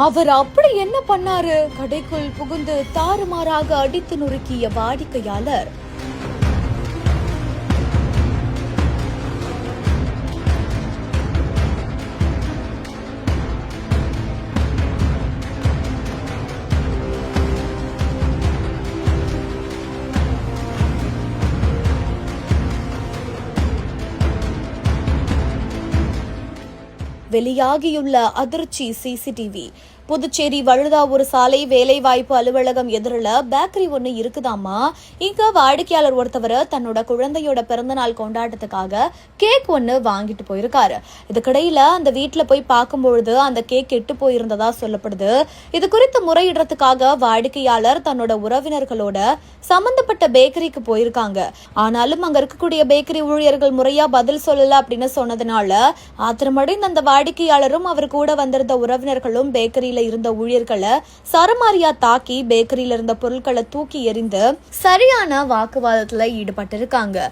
அவர் அப்படி என்ன பண்ணாரு? கடைக்குள் புகுந்து தாறுமாறாக அடித்து நொறுக்கிய வாடிக்கையாளர். வெளியாகியுள்ள அதிர்ச்சி சிசிடிவி. புதுச்சேரி வழுதாவூர் சாலை வேலைவாய்ப்பு அலுவலகம் எதிரில பேக்கரி ஒண்ணு இருக்குதாமா. இங்க வாடிக்கையாளர் ஒருத்தவர் தன்னோட குழந்தையோட பிறந்தநாள் கொண்டாட்டத்துக்காக கேக் ஒண்ணு வாங்கிட்டு போயிருக்காரு. இதுக்கிடையில அந்த வீட்டுல போய் பார்க்கும்பொழுது அந்த கேக் கெட்டு போயிருந்ததா சொல்லப்படுது. இது குறித்து முறையிடுறதுக்காக வாடிக்கையாளர் தன்னோட உறவினர்களோட சம்பந்தப்பட்ட பேக்கரிக்கு போயிருக்காங்க. ஆனாலும் அங்க இருக்கக்கூடிய பேக்கரி ஊழியர்கள் முறையா பதில் சொல்லல அப்படின்னு சொன்னதுனால ஆத்திரமடைந்த அந்த வாடிக்கையாளரும் அவர் கூட வந்திருந்த உறவினர்களும் பேக்கரியில இருந்த ஊழியர்களை சரமாரியா தாக்கி பேக்கரியில இருந்த பொருட்களை தூக்கி எறிந்து சரியான வாக்குவாதத்துல ஈடுபட்டிருக்காங்க.